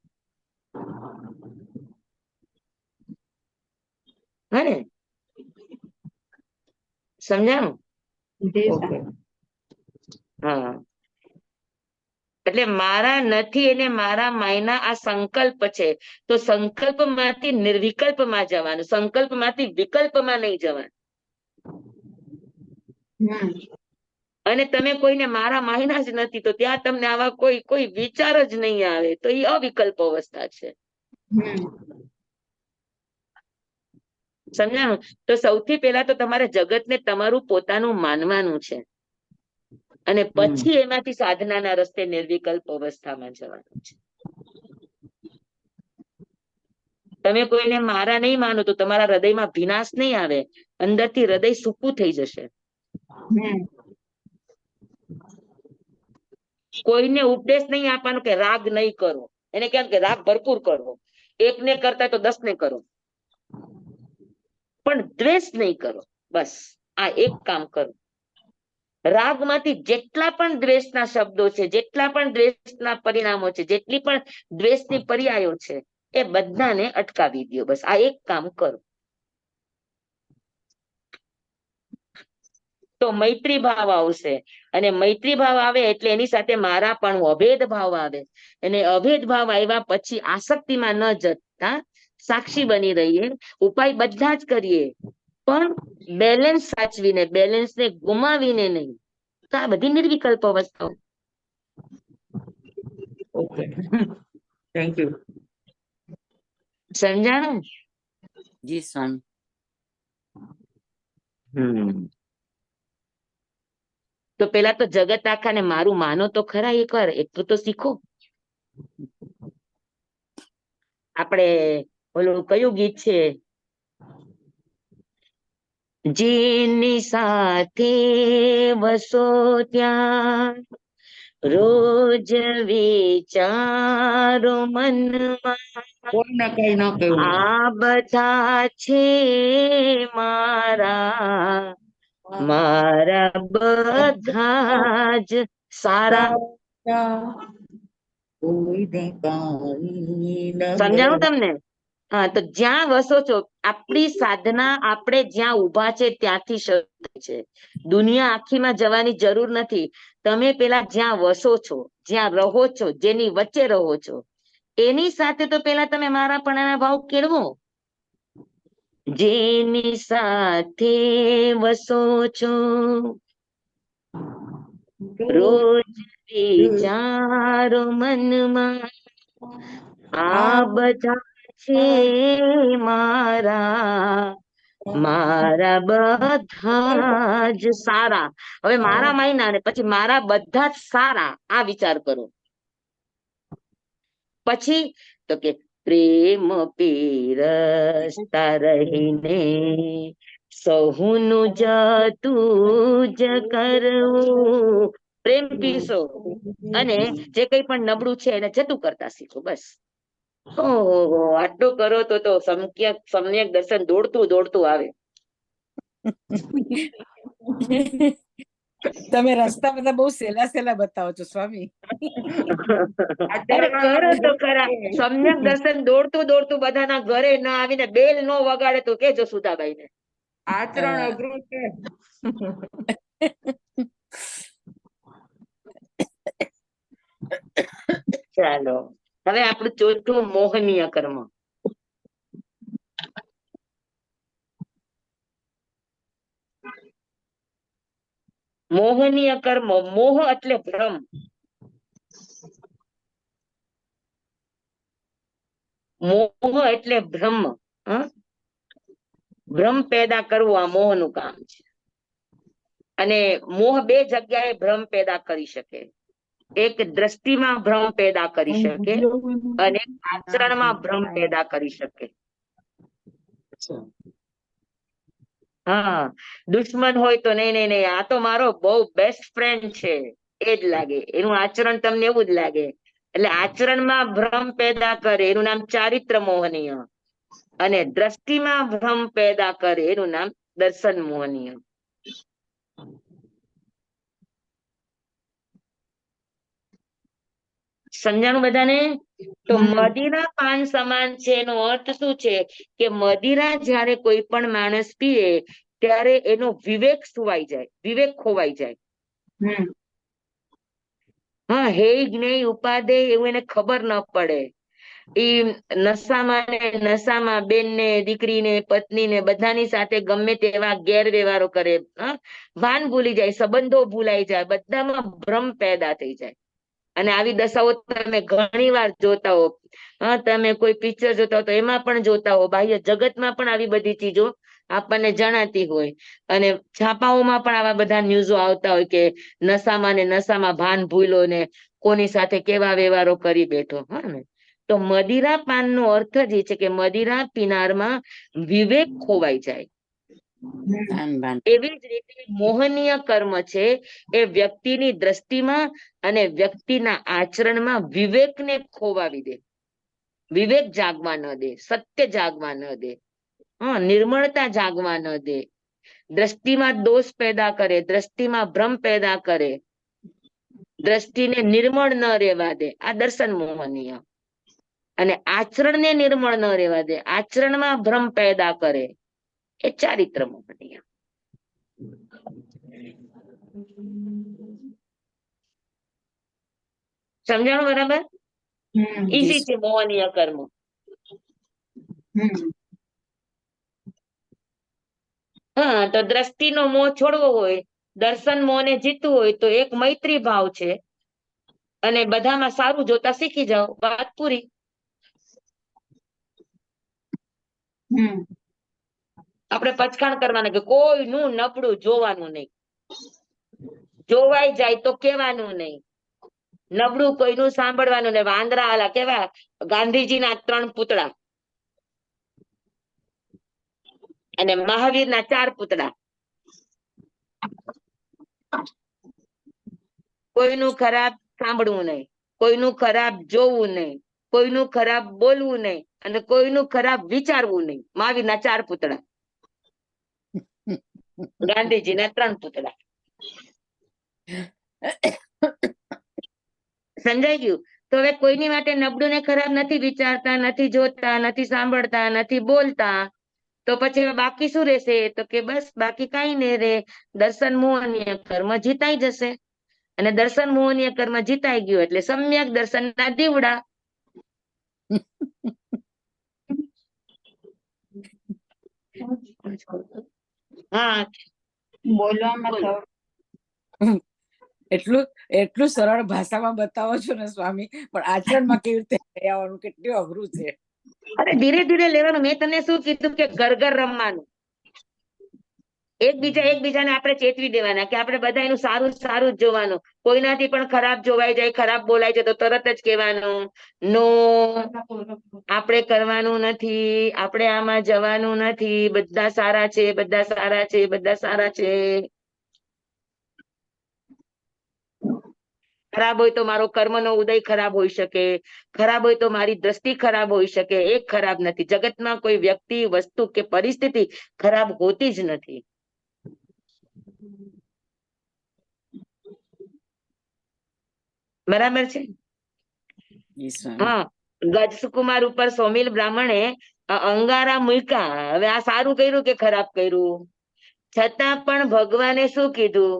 હે ને? સમજાણું? હા, એટલે મારા નથી એને મારા માયના આ સંકલ્પ છે. તો સંકલ્પમાંથી નિર્વિકલ્પમાં જવાનું, સંકલ્પમાંથી વિકલ્પમાં નહીં જવાનું. અને તમે કોઈને મારા માયના જ નથી તો ત્યાં તમને આવા કોઈ વિચાર જ નહીં આવે, તો એ અવિકલ્પ અવસ્થા છે. સમજાણું? તો સૌથી પહેલા તો તમારે જગતને તમારું પોતાનું માનવાનું છે અને પછી એમાંથી સાધનાના રસ્તે નિર્વિકલ્પ અવસ્થામાં જવાનું છે. તમે કોઈને મારા નહીં માનો તો તમારા હૃદયમાં વિનાશ નહીં આવે, અંદરથી હૃદય સૂકું થઈ જશે. કોઈને ઉપદેશ નહીં આપવાનો કે રાગ નહીં કરો, એને કહેવાનું કે રાગ ભરપૂર કરો, એકને કરતા તો 10 ને કરો, પણ દ્વેષ નહીં કરો. બસ આ એક કામ કરો. રાગમાંથી જેટલા પણ દ્વેષના શબ્દો છે, જેટલા પણ દ્વેષના પરિણામો છે, જેટલી પણ દ્વેષની પર્યાયો છે એ બધાને અટકાવી દો. બસ આ એક કામ કરો તો મૈત્રી ભાવ આવશે. અને મૈત્રી ભાવ આવે એટલે એની સાથે મારા પણ અભેદ ભાવ આવે. અને અભેદ ભાવ આવ્યા પછી આસક્તિમાં ન જતા સાક્ષી બની રહીએ. ઉપાય બધા જ કરીએ પણ બેલેન્સ સાચવીને, બેલેન્સ ને ગુમાવીને નહીં. તો આ બધી નિર્વિકલ્પ અવસ્થાઓ. Okay, thank you. સમજાણું? જી સ્વામી. તો પેલા તો જગત આખાને મારું માનો તો ખરા, એકવાર એટલું તો શીખો. આપણે ઓલું કયું ગીત છે? જેની સાથે વસો ત્યાં રોજ વિચારો મનમાં, કોઈને કઈ ન કહેવું. આ બધા છે મારા, મારા બધા જ સારા. કોઈને કાંઈ ન સમજાણું તમને? હા, તો જ્યાં વસો છો, આપણી સાધના આપણે જ્યાં ઊભા છે ત્યાંથી શરૂ થાય છે. દુનિયા આખીમાં જવાની જરૂર નથી. તમે પેલા જ્યાં વસો છો, જ્યાં રહો છો, જેની વચ્ચે રહો છો, એની સાથે તો પેલા તમે મારાપણાના ભાવ કેળવો. જેની સાથે વસો છો રોજ વિચારો મનમાં, આ બધા છે મારા, મારા બધા જ સારા. હવે મારા માયના ને પછી મારા બધા જ સારા, આ વિચાર કરો. પછી તો કે પ્રેમ પીરસતા રહીને સહુનું જતું જ કરવું. પ્રેમ પીરસો અને જે કઈ પણ નબળું છે એને જતું કરતા શીખો. બસ. ઓહો, આટલું કરો તો સમ્યક દર્શન દોડતું દોડતું આવે. તમે રસ્તા બધા બહુ સહેલા સહેલા બતાવો છો સ્વામી. અરે કરો તો ખરા. સમ્યક દર્શન દોડતું દોડતું બધાના ઘરે ના આવીને બેલ નો વગાડે તો કેજો સુધાબાઈ ને. આચરણ અઘરું છે. ચાલો, હવે આપણું ચોથું મોહનીય કર્મ. મોહનીય કર્મ. મોહ એટલે ભ્રમ. મોહ એટલે ભ્રમ. ભ્રમ પેદા કરવું આ મોહ નું કામ છે. અને મોહ બે જગ્યાએ ભ્રમ પેદા કરી શકે. એક દ્રષ્ટિમાં ભ્રમ પેદા કરી શકે અને આચરણમાં ભ્રમ પેદા કરી શકે. હા, દુશ્મન હોય તો નહીં નહીં નહીં, આ તો મારો બહુ બેસ્ટ ફ્રેન્ડ છે, એ જ લાગે. એનું આચરણ તમને એવું જ લાગે. એટલે આચરણમાં ભ્રમ પેદા કરે એનું નામ ચારિત્ર મોહનીય, અને દ્રષ્ટિમાં ભ્રમ પેદા કરે એનું નામ દર્શન મોહનીય. સમજાણું બધાને? તો મદિરા પાન સમાન છે એનો અર્થ શું છે કે મદિરા જ્યારે કોઈ પણ માણસ પીએ ત્યારે એનો વિવેક સુવાઈ જાય, વિવેક ખોવાઈ જાય. હા, હે જ્ઞેય ઉપાધેય એવું એને ખબર ન પડે. ઈ નશામાં બેનને, દીકરીને, પત્નીને બધાની સાથે ગમે તેવા ગેરવ્યવહારો કરે. ભાન ભૂલી જાય, સંબંધો ભૂલાઈ જાય, બધામાં ભ્રમ પેદા થઈ જાય. અને આવી દશાઓ તમે ઘણી વાર જોતા હો. તમે કોઈ પિક્ચર જોતા હો તો એમાં પણ જોતા હો, બાહ્ય જગતમાં પણ આવી બધી ચીજો આપણને જણાતી હોય. અને છાપાઓમાં પણ આવા બધા ન્યૂઝો આવતા હોય કે નશામાં ને નશામાં ભાન ભૂલો ને કોની સાથે કેવા વ્યવહારો કરી બેઠો. હા ને, તો મદિરા પાન નો અર્થ જ એ છે કે મદિરા પીનારમાં વિવેક ખોવાઈ જાય. એવી જ રીતે મોહનીય કર્મ છે એ વ્યક્તિની દ્રષ્ટિમાં અને વ્યક્તિના આચરણમાં વિવેકને ખોવાવી દે, વિવેક જાગવા ન દે, સત્ય જાગવા ન દે, નિર્મળતા જાગવા ન દે, દ્રષ્ટિમાં દોષ પેદા કરે, દ્રષ્ટિમાં ભ્રમ પેદા કરે, દ્રષ્ટિને નિર્મળ ન રહેવા દે. આ દર્શન મોહનીય. અને આચરણને નિર્મળ ન રહેવા દે, આચરણમાં ભ્રમ પેદા કરે, એ ચારિત્ર મોહનીય. સમજાણું બરાબર? ઈઝી છે મોહનીય કર્મ. હા, તો દ્રષ્ટિનો મોહ છોડવો હોય, દર્શન મોહને જીતવું હોય તો એક મૈત્રી ભાવ છે અને બધામાં સારું જોતા શીખી જાઓ, વાત પૂરી. આપણે પચકાણ કરવાના કે કોઈનું નબળું જોવાનું નહીં, જોવાઈ જાય તો કેવાનું નહીં, નબળું કોઈનું સાંભળવાનું નહીં. વાંદરા આલા કેવા ગાંધીજીના 3 પૂતળા અને મહાવીરના 4 પૂતળા. કોઈનું ખરાબ સાંભળવું નહીં, કોઈનું ખરાબ જોવું નહીં, કોઈનું ખરાબ બોલવું નહીં અને કોઈનું ખરાબ વિચારવું નહીં. મહાવીરના 4 પૂતળા, ગાંધીજીના 3 પૂતળા. સમજાઈ ગયું? તો હવે કોઈની માટે નબળું ને ખરાબ નથી વિચારતા, નથી જોતા, નથી સાંભળતા, નથી બોલતા, તો પછી બાકી શું રહેશે? તો કે બસ બાકી કઈ નહીં રે, દર્શન મોહનીય કર્મ જીતાઈ જશે. અને દર્શન મોહનીય કર્મ જીતાઈ ગયું એટલે સમ્યક દર્શનના દીવડા. હા, બોલવામાં બોલો. એટલું સરળ ભાષામાં બતાવો છો ને સ્વામી, પણ આચરણમાં કેવી રીતે લઈ આવવાનું કેટલું અઘરું છે. અરે ધીરે ધીરે લેવાનું. મેં તમને શું કીધું કે ઘર ઘર રમવાનું, એકબીજાને આપણે ચેતવી દેવાના કે આપણે બધા એનું સારું સારું જ જોવાનું. કોઈનાથી પણ ખરાબ જોવાઈ જાય, ખરાબ બોલાય છે તો તરત જ કહેવાનું નો, આપણે કરવાનું નથી, આપણે આમાં જવાનું નથી, બધા સારા છે, બધા સારા છે, બધા સારા છે. ખરાબ હોય તો મારો કર્મનો ઉદય ખરાબ હોઈ શકે, ખરાબ હોય તો મારી દ્રષ્ટિ ખરાબ હોઈ શકે. એક ખરાબ નથી. જગતમાં કોઈ વ્યક્તિ, વસ્તુ કે પરિસ્થિતિ ખરાબ હોતી જ નથી. બરાબર છે? હા, ગજકુમાર ઉપર સોમિલ બ્રાહ્મણે અંગારા મૂક્યા. હવે આ સારું કર્યું કે ખરાબ કર્યું? છતાં પણ ભગવાને શું કીધું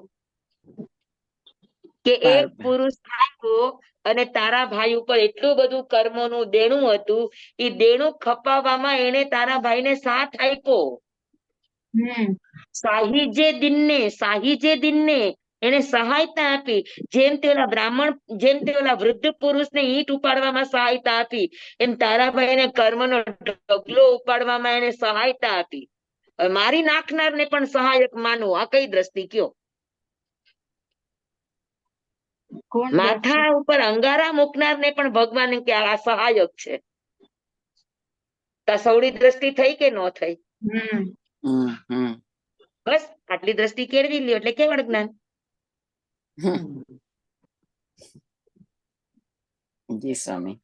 કે એક પુરુષ આવ્યો અને તારા ભાઈ ઉપર એટલું બધું કર્મોનું દેણું હતું, એ દેણું ખપાવવામાં એને તારા ભાઈને સાથ આપ્યો. સાહીજે દિનને એને સહાયતા આપી. જેમ તે ઓલા બ્રાહ્મણ, જેમ તે ઓલા વૃદ્ધ પુરુષને ઈંટ ઉપાડવામાં સહાયતા આપી, એમ તારા ભાઈને કર્મનો ઢગલો ઉપાડવામાં એને સહાયતા આપી. મારી નાખનારને પણ સહાયક માનવું, આ કઈ દ્રષ્ટિ કયો? માથા ઉપર અંગારા મૂકનારને પણ ભગવાન કે આ સહાયક છે. તસવડી દ્રષ્ટિ થઈ કે ન થઈ? બસ આટલી દ્રષ્ટિ કેળવી લ્યો એટલે કેવળ જ્ઞાન. જી સ્વામી.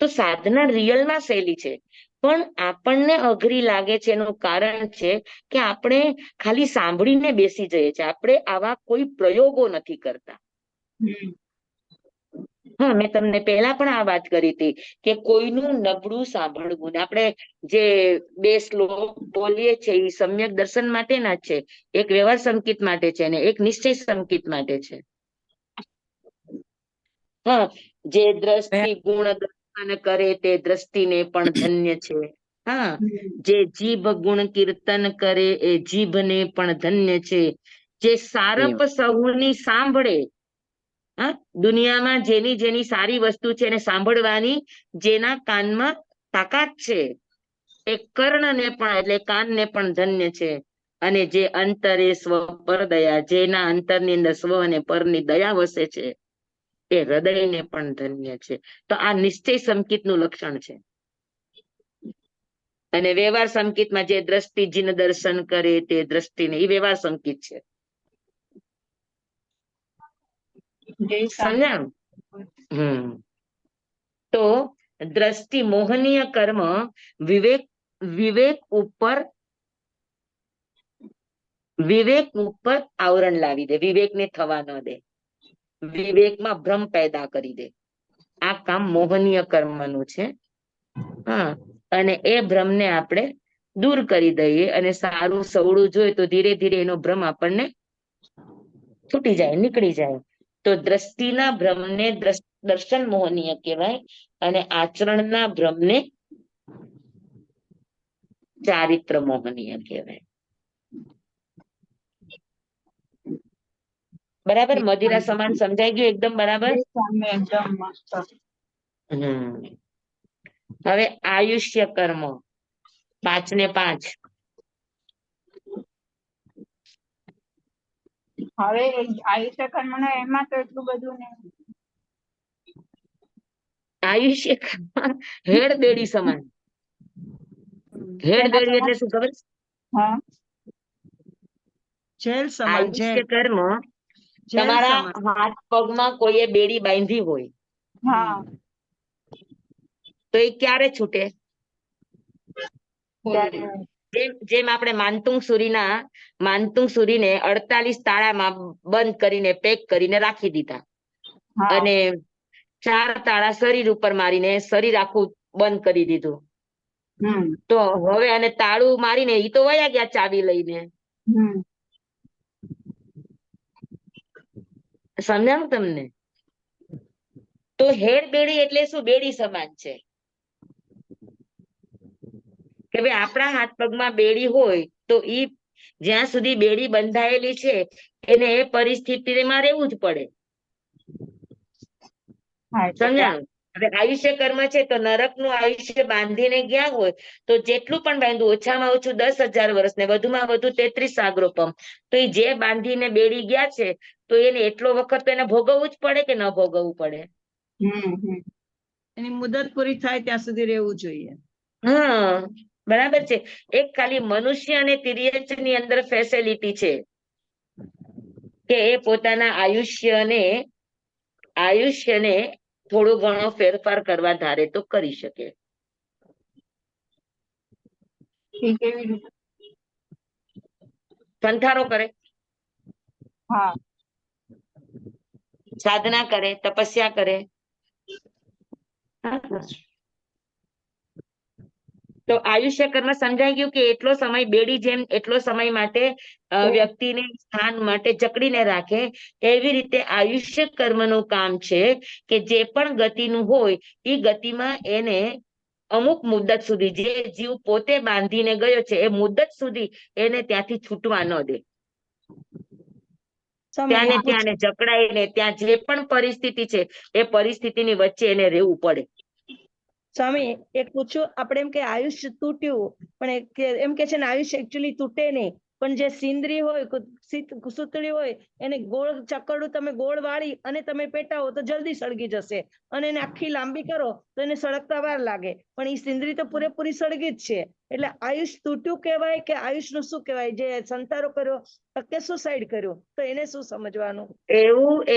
તો સાધના રિયલમાં સહેલી છે, પણ આપણને અઘરી લાગે છે. એનું કારણ છે કે આપણે ખાલી સાંભળીને બેસી જઈએ છીએ, આપણે આવા કોઈ પ્રયોગો નથી કરતા. હા, મેં તમને પહેલા પણ આ વાત કરી હતી કે કોઈનું નબળું સાંભળવું. આપણે જે 2 શ્લોક બોલીએ છીએ એ સમ્યક દર્શન માટેના છે. એક વ્યવહાર સંકેત માટે છે અને એક નિશ્ચય સંકેત માટે છે. હા, જે દ્રષ્ટિ ગુણ દર્શન કરે તે દ્રષ્ટિને પણ ધન્ય છે. હા, જે જીભ ગુણ કીર્તન કરે એ જીભને પણ ધન્ય છે. જે સારપ સહુની સાંભળે, હા, દુનિયામાં જેની જેની સારી વસ્તુ છે એને સાંભળવાની જેના કાનમાં તાકાત છે, એ કર્ણને પણ એટલે કાનને પણ ધન્ય છે. અને જે અંતરે સ્વ પર દયા, જેના અંતરની અંદર સ્વ અને પરની દયા વસે છે, એ હૃદયને પણ ધન્ય છે. તો આ નિશ્ચય સંકેતનું લક્ષણ છે. અને વ્યવહાર સંકેતમાં જે દ્રષ્ટિ જીન દર્શન કરે તે દ્રષ્ટિને, એ વ્યવહાર સંકેત છે. સમજાણું? તો દ્રષ્ટિ મોહનીય કર્મ વિવેક ઉપર આવરણ લાવી દે, વિવેકને થવા ન દે, વિવેકમાં ભ્રમ પેદા કરી દે. આ કામ મોહનીય કર્મનું છે. હા, અને એ ભ્રમને આપણે દૂર કરી દઈએ અને સારું સવળું જોઈએ તો ધીરે ધીરે એનો ભ્રમ આપણને છૂટી જાય, નીકળી જાય. તો દ્રષ્ટિના ભ્રમને દર્શન મોહનીય કહેવાય અને આચરણના ભ્રમને ચારિત્ર મોહનીય કહેવાય. બરાબર, મદિરા સમાન સમજાઈ ગયું એકદમ બરાબર. એકદમ મસ્ત. હવે આયુષ્ય કર્મ 5 ને 5. હવે આયુષ્ય કર્મ એમાં તો એટલું બધું નહીં. આયુષ્ય કર્મ હેડ બેડી સમાન. હેડ તેના બેડી સમાન? એટલે શું ખબર? હા, જેલ સમાન, આયુષ્ય જેલ કર્મ જેલ તમારા સમાન. હાથ પગમાં કોઈએ બેડી બાંધી હોય હા, તો એ ક્યારે છૂટે? ત્યારે જેમ આપણે માનતુંગ સુરીને 48 તાળામાં બંધ કરીને પેક કરીને રાખી દીધા હા, અને 4 તાળા શરીર ઉપર મારીને શરીર આખું બંધ કરી દીધું. તો હવે અને તાળું મારીને ઈ તો વયા ગયા ચાવી લઈને. સમજાણું તમને? તો હેડ બેડી એટલે શું? બેડી સમાન છે કે ભાઈ આપણા હાથ પગમાં બેડી હોય તો ઈ જ્યાં સુધી બેડી બંધાયેલી છે એને એ પરિસ્થિતિમાં રહેવું જ પડે. સમજાણું? હવે આયુષ્ય કર્મ છે તો નરકનું આયુષ્ય બાંધીને ગયા હોય તો જેટલું પણ બાંધ્યું, ઓછામાં ઓછું 10,000 વર્ષ ને વધુમાં વધુ 33 સાગરોપમ, તો એ જે બાંધીને બેડી ગયા છે તો એને એટલો વખત તો એને ભોગવવું જ પડે કે ન ભોગવવું પડે? એની મુદત પૂરી થાય ત્યાં સુધી રહેવું જોઈએ. હા, બરાબર છે. એક ખાલી મનુષ્ય અને તિર્યજની અંદર ફેસિલિટી છે કે એ પોતાના આયુષ્યને થોડો ઘણો ફેરફાર કરવા ધારે તો કરી શકે. સંથારો કરે, હા, સાધના કરે, તપસ્યા કરે. તો આયુષ્ય કર્મ સમજાઈ ગયું કે એટલો સમય બેડી જેમ એટલો સમય માટે વ્યક્તિને સ્થાન માટે જકડીને રાખે, એવી રીતે આયુષ્ય કર્મનું કામ છે કે જે પણ ગતિનું હોય એ ગતિમાં એને અમુક મુદ્દત સુધી, જે જીવ પોતે બાંધીને ગયો છે એ મુદ્દત સુધી એને ત્યાંથી છૂટવા ન દે. ત્યાં ને ત્યાં જકડાઈને ત્યાં જે પણ પરિસ્થિતિ છે એ પરિસ્થિતિની વચ્ચે એને રહેવું પડે. સ્વામી, એક પૂછું, આપણે એમ કે આયુષ્ય તૂટ્યું, પણ એમ કે છે ને આયુષ્ય એકચ્યુઅલી તૂટે નહીં, પણ જે સિંદરી હોય, સુતળી હોય, એને ગોળ ચકરડું તમે ગોળ વાળી અને તમે પેટાવો તો જલ્દી સળગી જશે, અને એને આખી લાંબી કરો તો એને સળગતા વાર લાગે, પણ એ સિંદરી તો પૂરેપૂરી સળગી જ છે. એટલે આયુષ તૂટ્યું કહેવાય કે આયુષનું શું કહેવાય? જે સંતારો કર્યો કે સુસાઇડ કર્યું, તો એને શું સમજવાનું?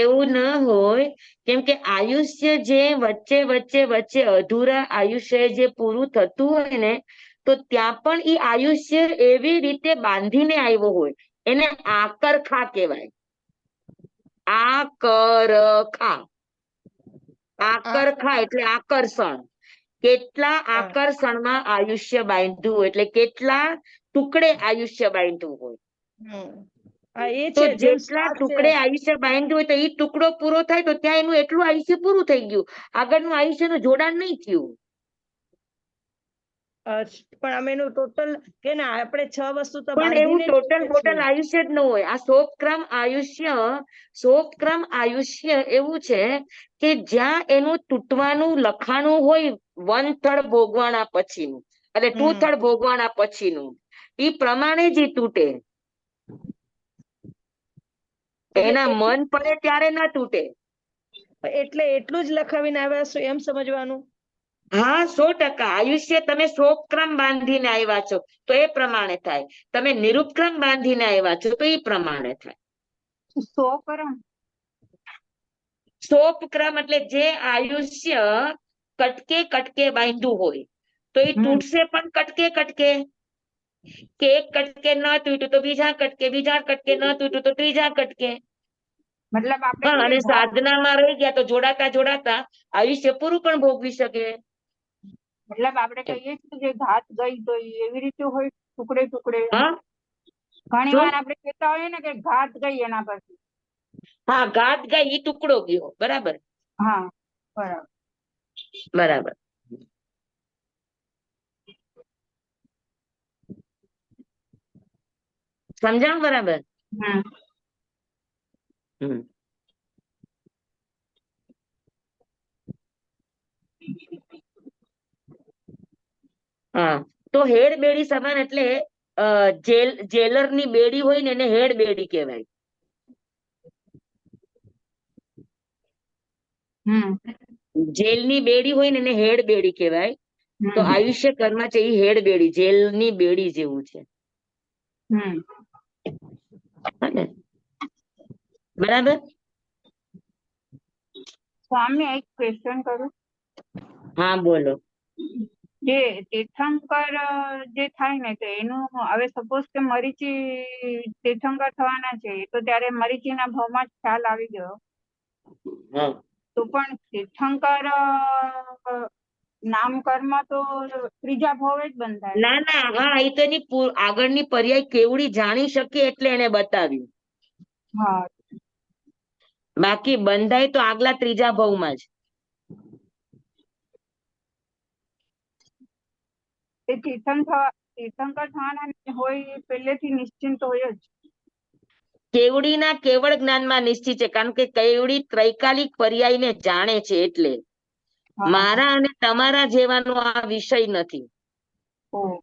એવું ન હોય, કેમ કે આયુષ્ય જે વચ્ચે અધૂરા આયુષ્ય જે પૂરું થતું હોય ને, તો ત્યાં પણ એ આયુષ્ય એવી રીતે બાંધીને આવ્યો હોય, એને આકરખા કહેવાય. આકરખા એટલે આકર્ષણ. કેટલા આકર્ષણમાં આયુષ્ય બાંધ્યું હોય, એટલે કેટલા ટુકડે આયુષ્ય બાંધ્યું હોય. તો જેટલા ટુકડે આયુષ્ય બાંધ્યું હોય તો એ ટુકડો પૂરો થાય તો ત્યાં એનું એટલું આયુષ્ય પૂરું થઈ ગયું, આગળનું આયુષ્યનું જોડાણ નહીં થયું. પણ અમે એનું ટોટલ કે ના, આપણે 6 વસ્તુ તો પણ એવું ટોટલ આયુષ્ય જ ન હોય. આ શોભક્રમ આયુષ્ય એવું છે કે જ્યાં એનું તૂટવાનું લખાણું હોય 1/3 ભોગવાના પછીનું, એટલે 2/3 ભોગવાના પછીનું, એ પ્રમાણે જ તૂટે. એના મન પડે ત્યારે ના તૂટે. એટલે એટલું જ લખાવીને આવ્યા છો એમ સમજવાનું? હા, 100%. આયુષ્ય તમે શોભક્રમ બાંધીને આવ્યા છો તો એ પ્રમાણે થાય, તમે નિરૂપક્રમ બાંધીને આવ્યા છો તો એ પ્રમાણે થાય. શોભક્રમ એટલે જે આયુષ્ય કટકે બાંધ્યું હોય તો એ તૂટશે પણ કટકે. કે એક કટકે ન તૂટ્યું તો બીજા કટકે ન તૂટ્યું તો ત્રીજા કટકે. મતલબ આપણે અને સાધનામાં રહી ગયા તો જોડાતા આયુષ્ય પૂરું પણ ભોગવી શકે. મતલબ આપણે કહીએ છીએ કે ઘાત ગઈ તો એવી રીતે હોય, ટુકડે. ઘણી વાર આપણે કહેતા હોઈએ ને કે ઘાત ગઈ એના પરથી. હા, ઘાત ગઈ એ ટુકડો ગયો. બરાબર. હા, બરાબર. સમજાણ બરાબર? હમ હમ. હા, તો હેડ બેડી સમાન એટલે જેલર ની બેડી હોય ને એને હેડ બેડી કહેવાય. હમ જેલની બેડી હોય ને એને હેડ બેડી કહેવાય. તો હમ આયુષ્ય કર્મા છે એ હેડ બેડી, જેલની બેડી જેવું છે. હમ હા ને? બરાબર? સ્વામી એક ક્વેશ્ચન કરું? હા બોલો. જે તીર્થંકર જે થાય ને તો એનું હવે સપોઝ કે મરીચી તીર્થંકર થવાના છે તો ત્યારે મરીચીના ભાવમાં જ ખ્યાલ આવી ગયો. હા, તો પણ તીર્થંકર નામ કર્મ તો ત્રીજા ભાવે જ બંધાય. ના ના, હા, એ તો એની આગળની પર્યાય કેવડી જાણી શકે એટલે એને બતાવ્યું. હા, બાકી બંધાય તો આગલા ત્રીજા ભાવમાં જ. એ તીર્થંકર થવાના હોય એ પહેલેથી નિશ્ચિંત હોય જ. કેવડીના કેવળ જ્ઞાનમાં નિશ્ચિત છે, કારણ કે કેવડી ત્રૈકાલિક પર્યાયને જાણે છે એટલે. હા મારા અને તમારા જેવાનો આ વિષય નથી. ઓહ,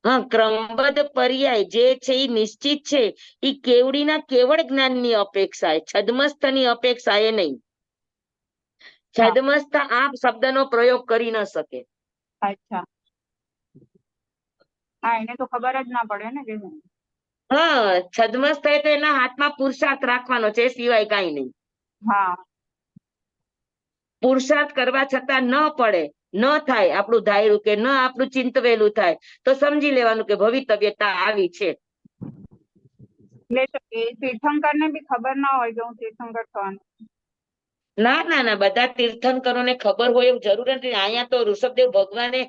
હા, ક્રમબદ્ધ પર્યાય જે છે એ નિશ્ચિત છે. એ કેવડીના કેવળ જ્ઞાનની અપેક્ષાએ, છદ્મસ્થની અપેક્ષાએ નહીં. હા, છદ્મસ્થ આ શબ્દનો પ્રયોગ કરી ન શકે. અચ્છા. હા, એને તો ખબર જ ના પડે ને કે હા, છદ્મસ્થ થાય તો એના હાથમાં પુરુષાર્થ રાખવાનો છે, એ સિવાય કાંઈ નહીં. હા, પુરુષાર્થ કરવા છતાં ન પડે, ન થાય આપણું ધાર્યું કે ન આપણું ચિંતવેલું થાય, તો સમજી લેવાનું કે ભવિતવ્યતા આવી છે. એટલે એ તીર્થંકરને બી ખબર ના હોય કે હું તીર્થંકર થવાનું. ના ના ના, બધા તીર્થંકરોને ખબર હોય એવું જરૂર નથી. અહીંયા તો ઋષભદેવ ભગવાને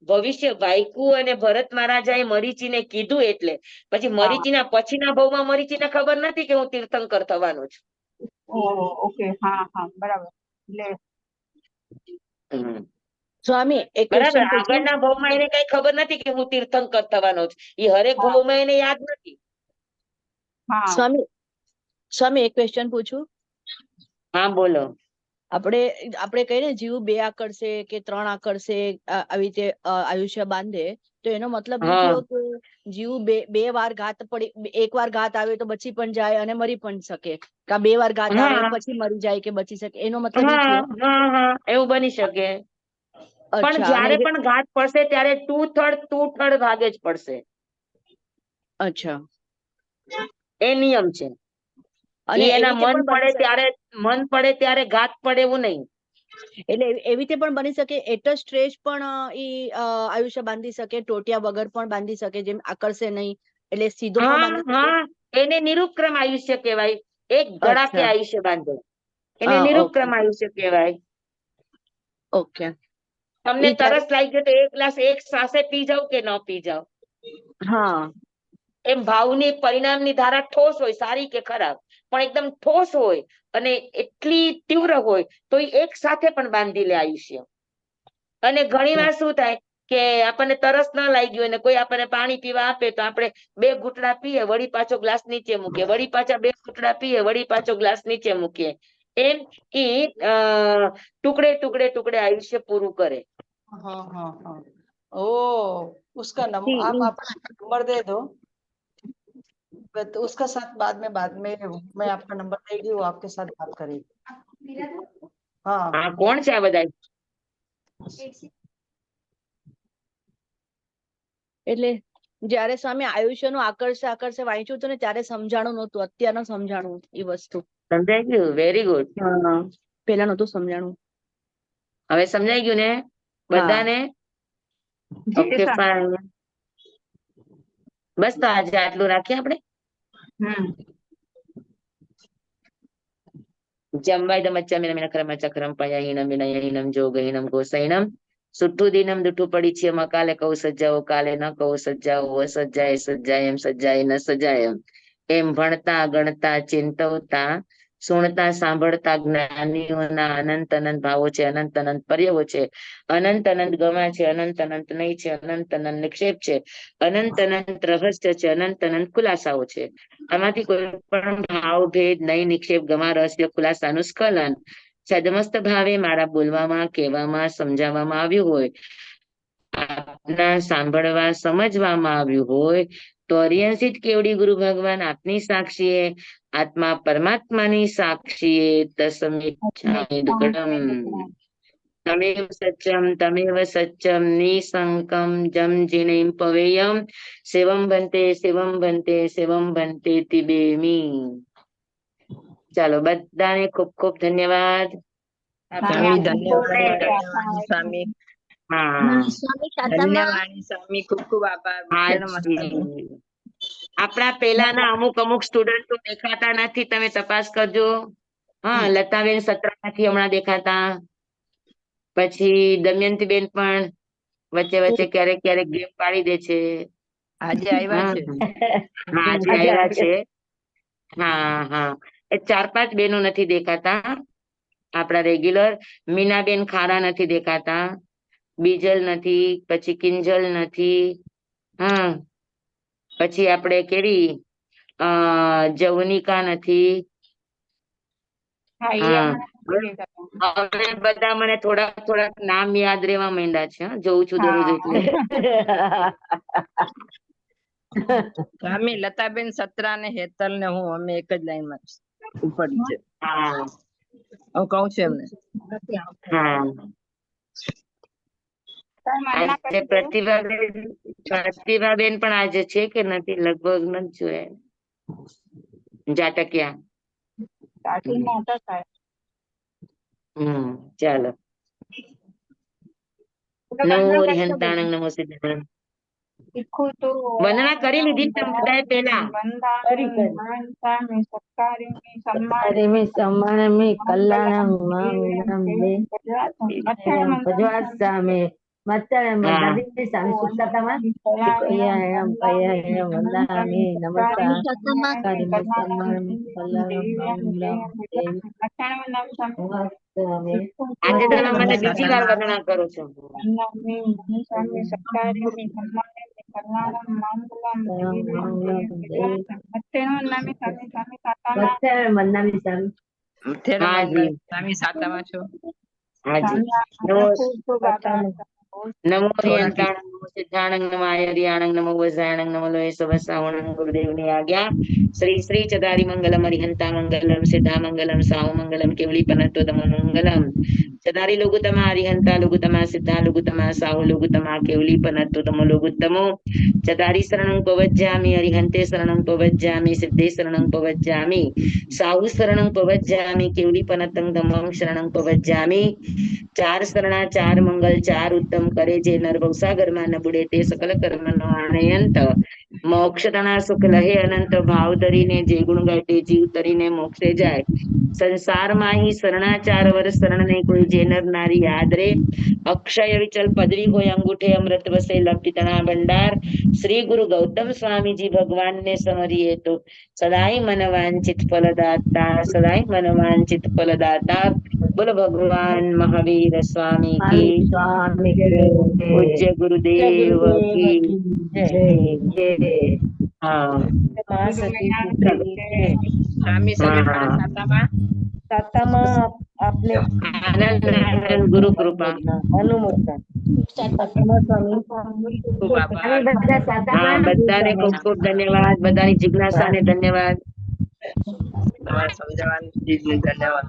ભવિષ્ય વાયકું અને ભરત મહારાજાએ મરીચીને કીધું એટલે પછી હા, મરીચીના પછીના ભાવમાં મરીચીને ખબર નથી કે હું તીર્થંકર થવાનો છું. ઓહ, ઓકે, હા હા, બરાબર. એટલે હમ. સ્વામી એક બરાબર, ક્વેશ્ચન પૂછું? આગળના ભાવમાં એને કઈ ખબર નથી કે હું તીર્થંકર થવાનો છું. એ હરેક હા ભાવમાં એને યાદ નથી. હા સ્વામી સ્વામી એક ક્વેશ્ચન પૂછું? હા બોલો. આપણે આપણે કહીએ ને જીવ બે આકર્ષે કે ત્રણ આકર્ષે આવી રીતે આયુષ્ય બાંધે, તો એનો મતલબ એ હા થયો કે જીવ બે વાર ઘાત પડી, એક વાર ઘાત આવે તો બચી પણ જાય અને મરી પણ શકે, કા બે વાર ઘાત આવે હા પછી મરી જાય કે બચી શકે, એનો મતલબ એ હા થયો? હા હા, એવું બની શકે. પણ અચ્છા. અને જયારે પણ ઘાત પડશે ત્યારે ટુ થર્ડ ભાગે જ પડશે. અચ્છા. એ નિયમ છે. અને એ એવી એના રીતે પણ બની શકે, મન પડે ત્યારે ઘાત પડે એવું નહીં. એટલે એવી રીતે પણ બની શકે એટ અ સ્ટ્રેચ પણ ઈ આયુષ્ય બાંધી શકે, ટોટિયા વગર પણ બાંધી શકે, જેમ આકર્ષે નહીં એટલે સીધો પણ હા બાંધી શકે? હા, એને નિરુક્રમ આયુષ્ય કહેવાય. એક ધડાકે અચ્છા. આયુષ્ય બાંધે એને નિરુક્રમ ઓકે આયુષ્ય કહેવાય. ઓકે. તમને ઈ ત્યારે તરસ લાગી ગયો તો એક ગ્લાસ એક શ્વાસે પી જાવ કે ન પી જાવ? હા. એમ ભાવની પરિણામની ધારા ઠોસ હોય, સારી કે ખરાબ, પણ એકદમ ઠોસ હોય અને એટલી તીવ્ર હોય તો એ એક સાથે પણ બાંધી લે આયુષ્ય. અને ઘણી વાર શું થાય કે આપણને તરસ ન લાગી હોય ને કોઈ આપણને પાણી પીવા આપે તો આપણે બે ઘૂંટડા પીએ, વળી પાછો ગ્લાસ નીચે મૂકીએ, વળી પાછા બે ઘૂંટડા પીએ, વળી પાછો ગ્લાસ નીચે મૂકીએ. એમ ઈ ટુકડે ટુકડે ટુકડે આયુષ્ય પૂરું કરે. हाँ हाँ हाँ। ओ, उसका नंबर आप अपना नंबर दे दो, तो उसका साथ बाद में मैं आपका नंबर देगी, वो आपके साथ बात करेगी। हाँ। હા, કોણ છે આ બધા? એટલે જયારે સ્વામી આયુષ્યનું આકર્ષે વાંચ્યું હતું ને ત્યારે સમજાણું નહોતું, અત્યારનું સમજાણું એ વસ્તુ. સમજાઈ ગયું? Very good. હા, પેલા નહોતું સમજાણું. હવે સમજાઈ ગયું ને હા. બધાને? Okay fine. બસ તો આજે આટલું રાખીએ આપણે. હમ જમવાય ચક્રમ પયાહીનમ વિનયહીનમ જોગહીનમ ગોસહીનમ સુઠ્ઠું દિનમ દુઠ્ઠું પડી છે કાલે કહું સજાવો કાલે ન કહું સજાવો સજાય સજાય એમ ન સજાય એમ ભણતા ગણતા ચિંતવતા સુણતા સાંભળતા જ્ઞાનીઓના અનંત અનંત ભાવો છે, અનંત અનંત પર્યાવો છે, અનંત અનંત ગમા છે, અનંત અનંત નહીં છે, અનંત અનંત નિક્ષેપ છે, અનંત અનંત રહસ્ય છે, અનંત અનંત ખુલાસાઓ છે. આમાંથી કોઈ પણ ભાવ ભેદ નહીં, નિક્ષેપ, ગમા, રહસ્ય, ખુલાસાનું સ્ખલન સદમસ્ત ભાવે મારા બોલવામાં, કહેવામાં, સમજાવવામાં આવ્યું હોય, આપના સાંભળવા સમજવામાં આવ્યું હોય તો અરિયંસિત કેવડી ગુરુ ભગવાન આપની સાક્ષીએ, આત્મા પરમાત્માની સાક્ષીએ તસ્મિચ્છામિ દુક્કડમ. તમેવ સચ્ચમ નિસંકમ જમ જીણેમ પવેયમ શિવમ બનતે શિવમ બનતે શિવમ બનતે તિબેમી. ચાલો બધાને ખૂબ ખૂબ ધન્યવાદ. સ્વામી ધન્યવાદ સ્વામી. હા ધન્યવાદ સ્વામી, ખૂબ ખૂબ આભાર. હાજી. આપણા પેલાના અમુક સ્ટુડન્ટો દેખાતા નથી, તમે તપાસ કરજો. હા, લતાબેન સત્રા નથી હમણાં દેખાતા. પછી દમયંતીબેન પણ વચ્ચે વચ્ચે ક્યારેક ક્યારેક ગેમ પાડી દે છે. આજે આવ્યા છે. હા, આજે આવ્યા છે. હા હા, એ 4-5 બેનો નથી દેખાતા આપણા રેગ્યુલર. મીનાબેન ખારા નથી દેખાતા, બીજલ નથી, પછી કિંજલ નથી. હા, પછી આપણે કેવી જવનિકા નથી. હવે બધા મને થોડાક નામ યાદ રહેવા માંડ્યા છે. જોઉં છું દરરોજ એટલે. સ્વામી લતાબેન સત્રા ને હેતલ ને હું અમે એક જ લાઈન માં ઉપર છે. હા હું કહું છું એમને. હા, આજે પ્રતિભાબેન પણ આજે છે કે નથી, લગભગ નથી જોયા. જાટકિયા. ચાલો. નમો હરિહંતાણંગ નમો સિદ્ધાણંગ. વંદના કરી લીધી તમે બધાએ પેલા. આજે તમે મને બીજી વાર વંદના કરો છો. સ્વામી સાતામાં છો. હાજી. નમો હરિહંતાણંગ નમો સિદ્ધાણંગ નમો આયર્યાણંગ નમો વજ્રાયણંગ નમો લોય સવસાવણંગ. ગુરુદેવની આજ્ઞા. શ્રી શ્રી ચદારી મંગલમ હરિહંતા મંગલમ સિદ્ધા મંગલમ સાવ મંગલમ કેવલી પનત્વતમ મંગલમ. ચદારી લઘુતમા હરિહંતા લઘુતમા સિદ્ધા લઘુતમા સાહુ લઘુતમા કેવલી પનત્વતમ લઘુત્તમો. ચદારી શરણં પવજ્જામિ હરિહંતે શરણં પવજ્જામિ સિદ્ધે શરણં પવજ્જામિ સાહુ શરણં પવજ્જામિ કેવલી પનતં ધમ્મં શરણં પવજ્જામિ. 4 શરણા 4 મંગલ 4 ઉત્તમ કરે જે નર ભવસાગરમાં ન બુડે તે સકલ કર્મનો આણયંત. મોક્ષ તણા સુખ લહે અનંત ભાવ ધરીને જે ગુણ ગાય તે જીવ તરીને મોક્ષે જાય. સંસારમાં અહીં શરણાચાર વર્ષ શરણ નહીં કોઈ જે નર નારી યાદ રે. અક્ષય વિચલ પદવી હોય અંગૂઠે અમૃત વસે લબ્ધિ તણા ભંડાર. શ્રી ગુરુ ગૌતમ સ્વામીજી ભગવાનને સમરીએ તો સદાય મન વાંચિત ફલદાતા, સદાય મન વાંચિત ફલદાતા. બોલો ભગવાન મહાવીર સ્વામી કી પૂજ્ય ગુરુદેવ કી હા. સ્વામી સાતામાં આપને આનંદ ગુરુ કૃપા. અનુમોદન. હા, બધાને ખૂબ ખૂબ ધન્યવાદ. બધાની જિજ્ઞાસાને ધન્યવાદ. સમજાવવાનું ધન્યવાદ.